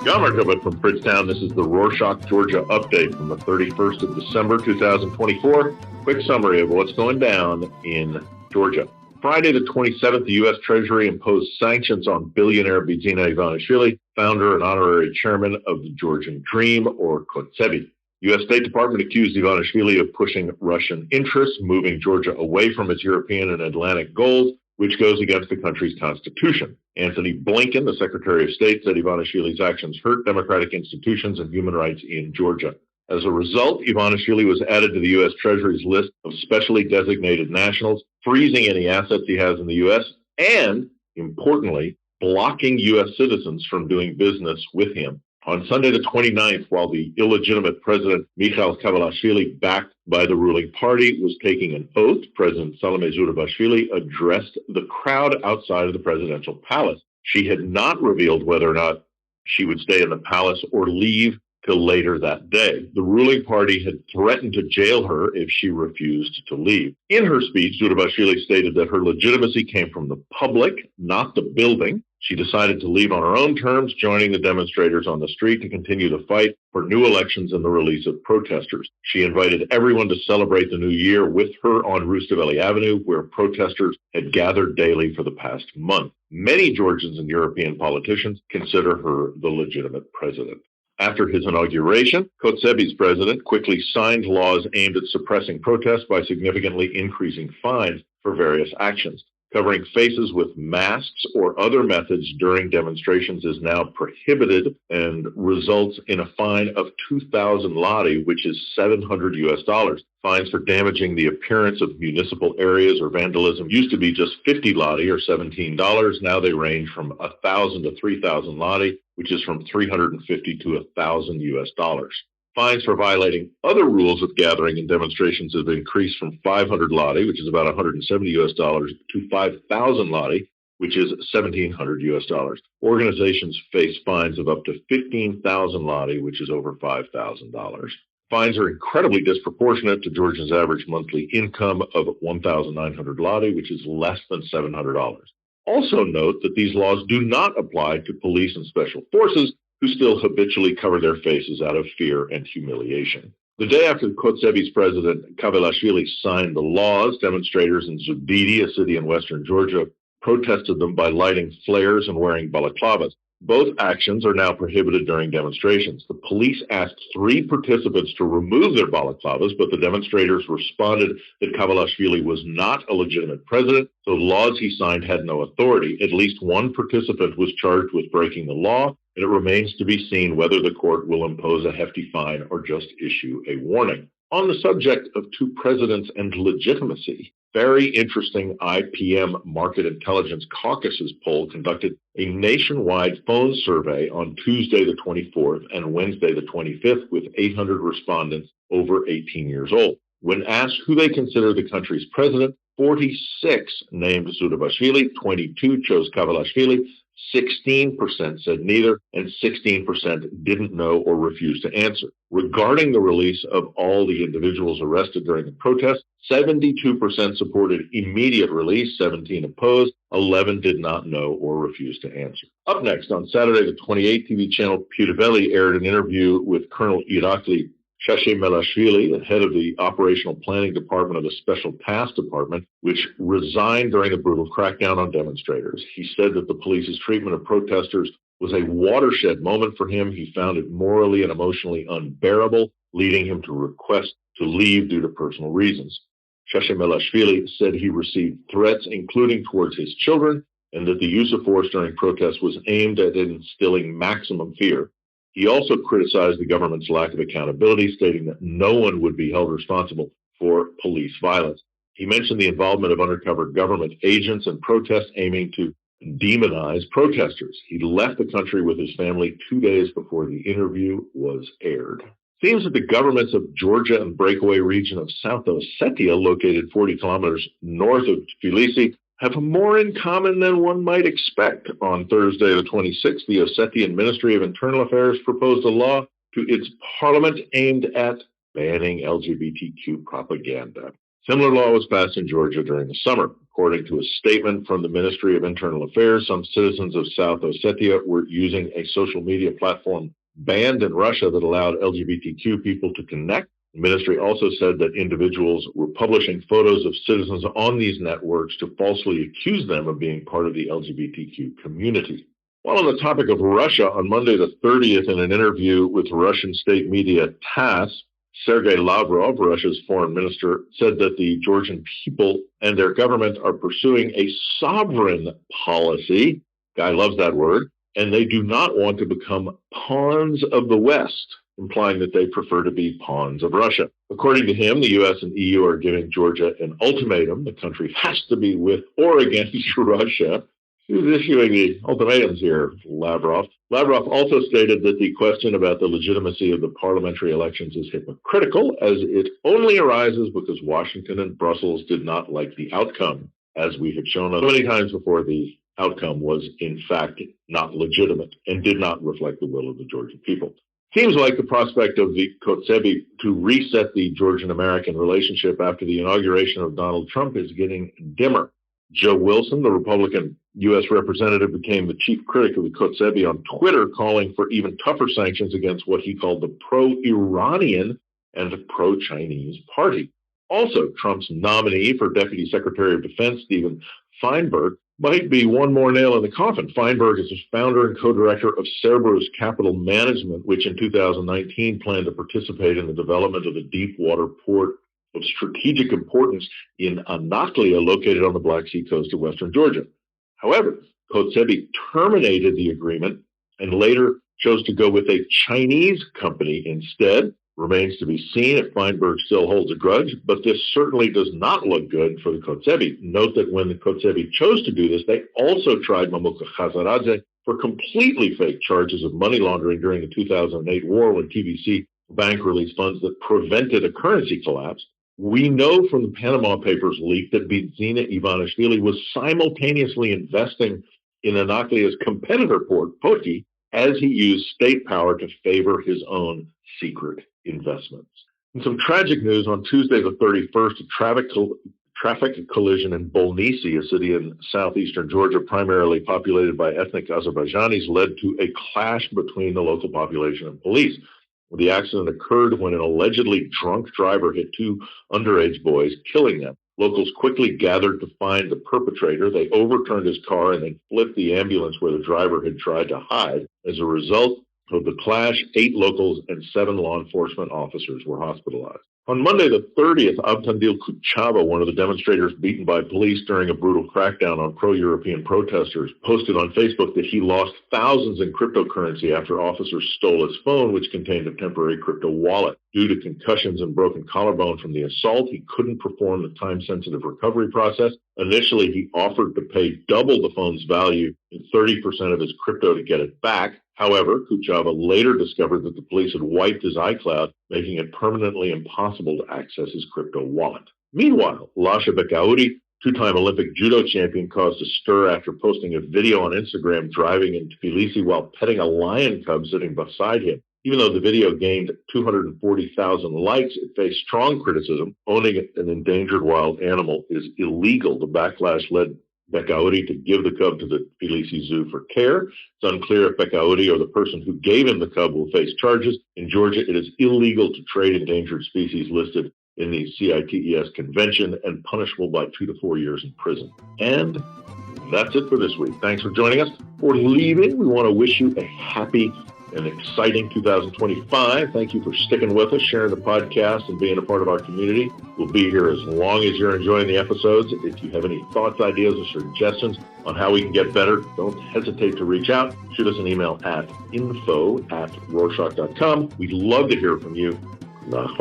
Governor from Bridgetown. This is the Rorschach, Georgia update from the 31st of December, 2024. Quick summary of what's going down in Georgia. Friday the 27th, the U.S. Treasury imposed sanctions on billionaire Bidzina Ivanishvili, founder and honorary chairman of the Georgian Dream, or Kotsebi. U.S. State Department accused Ivanishvili of pushing Russian interests, moving Georgia away from its European and Atlantic goals, which goes against the country's constitution. Anthony Blinken, the Secretary of State, said Ivanishvili's actions hurt democratic institutions and human rights in Georgia. As a result, Ivanishvili was added to the U.S. Treasury's list of specially designated nationals, freezing any assets he has in the U.S., and, importantly, blocking U.S. citizens from doing business with him. On Sunday the 29th, while the illegitimate president Mikhail Saakashvili, backed by the ruling party, was taking an oath, President Salome Zurabishvili addressed the crowd outside of the presidential palace. She had not revealed whether or not she would stay in the palace or leave till later that day. The ruling party had threatened to jail her if she refused to leave. In her speech, Zurabishvili stated that her legitimacy came from the public, not the building. She decided to leave on her own terms, joining the demonstrators on the street to continue the fight for new elections and the release of protesters. She invited everyone to celebrate the new year with her on Rustaveli Avenue, where protesters had gathered daily for the past month. Many Georgians and European politicians consider her the legitimate president. After his inauguration, Kotsebi's president quickly signed laws aimed at suppressing protests by significantly increasing fines for various actions. Covering faces with masks or other methods during demonstrations is now prohibited and results in a fine of 2,000 lari, which is $700. Fines for damaging the appearance of municipal areas or vandalism used to be just 50 lari or $17. Now they range from 1,000 to 3,000 lari, which is from $350 to $1,000. Fines for violating other rules of gathering and demonstrations have increased from 500 lari, which is about $170, to 5,000 lari, which is $1,700. Organizations face fines of up to 15,000 lari, which is over $5,000. Fines are incredibly disproportionate to Georgians' average monthly income of 1,900 lari, which is less than $700. Also note that these laws do not apply to police and special forces, who still habitually cover their faces out of fear and humiliation. The day after Kotsebi's president Saakashvili signed the laws, demonstrators in Zubidi, a city in western Georgia, protested them by lighting flares and wearing balaclavas. Both actions are now prohibited during demonstrations. The police asked 3 participants to remove their balaclavas, but the demonstrators responded that Saakashvili was not a legitimate president, so the laws he signed had no authority. At least one participant was charged with breaking the law, and it remains to be seen whether the court will impose a hefty fine or just issue a warning. On the subject of 2 presidents and legitimacy, very interesting IPM Market Intelligence Caucus's poll conducted a nationwide phone survey on Tuesday the 24th and Wednesday the 25th with 800 respondents over 18 years old. When asked who they consider the country's president, 46 named Zurabishvili, 22 chose Saakashvili, 16% said neither, and 16% didn't know or refused to answer. Regarding the release of all the individuals arrested during the protest, 72% supported immediate release, 17 opposed, 11 did not know or refused to answer. Up next, on Saturday the 28th, TV channel Tbilisi aired an interview with Colonel Irakli Shashemelashvili, the head of the Operational Planning Department of the Special Task Department, which resigned during the brutal crackdown on demonstrators. He said that the police's treatment of protesters was a watershed moment for him. He found it morally and emotionally unbearable, leading him to request to leave due to personal reasons. Shashemelashvili said he received threats, including towards his children, and that the use of force during protests was aimed at instilling maximum fear. He also criticized the government's lack of accountability, stating that no one would be held responsible for police violence. He mentioned the involvement of undercover government agents in protests aiming to demonize protesters. He left the country with his family 2 days before the interview was aired. It seems that the governments of Georgia and breakaway region of South Ossetia, located 40 kilometers north of Tbilisi, have more in common than one might expect. On Thursday, the 26th, the Ossetian Ministry of Internal Affairs proposed a law to its parliament aimed at banning LGBTQ propaganda. Similar law was passed in Georgia during the summer. According to a statement from the Ministry of Internal Affairs, some citizens of South Ossetia were using a social media platform banned in Russia that allowed LGBTQ people to connect. The ministry also said that individuals were publishing photos of citizens on these networks to falsely accuse them of being part of the LGBTQ community. While on the topic of Russia, on Monday the 30th, in an interview with Russian state media TASS, Sergei Lavrov, Russia's foreign minister, said that the Georgian people and their government are pursuing a sovereign policy. Guy loves that word. And they do not want to become pawns of the West, implying that they prefer to be pawns of Russia. According to him, the U.S. and EU are giving Georgia an ultimatum. The country has to be with or against Russia. Who's issuing the ultimatums here? Lavrov. Lavrov also stated that the question about the legitimacy of the parliamentary elections is hypocritical, as it only arises because Washington and Brussels did not like the outcome. As we have shown so many times before, the outcome was, in fact, not legitimate and did not reflect the will of the Georgian people. Seems like the prospect of the Kotzebue to reset the Georgian-American relationship after the inauguration of Donald Trump is getting dimmer. Joe Wilson, the Republican U.S. representative, became the chief critic of the Kotzebue on Twitter, calling for even tougher sanctions against what he called the pro-Iranian and pro-Chinese party. Also, Trump's nominee for Deputy Secretary of Defense, Stephen Feinberg, might be one more nail in the coffin. Feinberg is the founder and co-director of Cerberus Capital Management, which in 2019 planned to participate in the development of the deep-water port of strategic importance in Anaklia, located on the Black Sea coast of western Georgia. However, Kotzebue terminated the agreement and later chose to go with a Chinese company instead. Remains to be seen if Feinberg still holds a grudge, but this certainly does not look good for the Kotzebue. Note that when the Kotzebue chose to do this, they also tried Mamuka Khazaradze for completely fake charges of money laundering during the 2008 war when TBC bank released funds that prevented a currency collapse. We know from the Panama Papers leak that Bidzina Ivanishvili was simultaneously investing in Anaklia's competitor port, Poti, as he used state power to favor his own secret investments. In some tragic news, on Tuesday the 31st, a traffic collision in Bolnisi, a city in southeastern Georgia, primarily populated by ethnic Azerbaijanis, led to a clash between the local population and police. The accident occurred when an allegedly drunk driver hit two underage boys, killing them. Locals quickly gathered to find the perpetrator. They overturned his car and then flipped the ambulance where the driver had tried to hide. As a result of the clash, 8 locals and 7 law enforcement officers were hospitalized. On Monday the 30th, Avtandil Kuchava, one of the demonstrators beaten by police during a brutal crackdown on pro-European protesters, posted on Facebook that he lost thousands in cryptocurrency after officers stole his phone, which contained a temporary crypto wallet. Due to concussions and broken collarbone from the assault, he couldn't perform the time-sensitive recovery process. Initially, he offered to pay double the phone's value and 30% of his crypto to get it back. However, Kuchava later discovered that the police had wiped his iCloud, making it permanently impossible to access his crypto wallet. Meanwhile, Lasha Bekauri, two-time Olympic judo champion, caused a stir after posting a video on Instagram driving in Tbilisi while petting a lion cub sitting beside him. Even though the video gained 240,000 likes, it faced strong criticism. Owning an endangered wild animal is illegal. The backlash led Bekauri to give the cub to the Tbilisi Zoo for care. It's unclear if Bekauri or the person who gave him the cub will face charges. In Georgia, it is illegal to trade endangered species listed in the CITES convention and punishable by 2 to 4 years in prison. And that's it for this week. Thanks for joining us. For leaving, we want to wish you a happy and exciting 2025. Thank you for sticking with us, sharing the podcast, and being a part of our community. We'll be here as long as you're enjoying the episodes. If you have any thoughts, ideas, or suggestions on how we can get better, don't hesitate to reach out. Shoot us an email at info@rorschach.com. We'd love to hear from you. Nach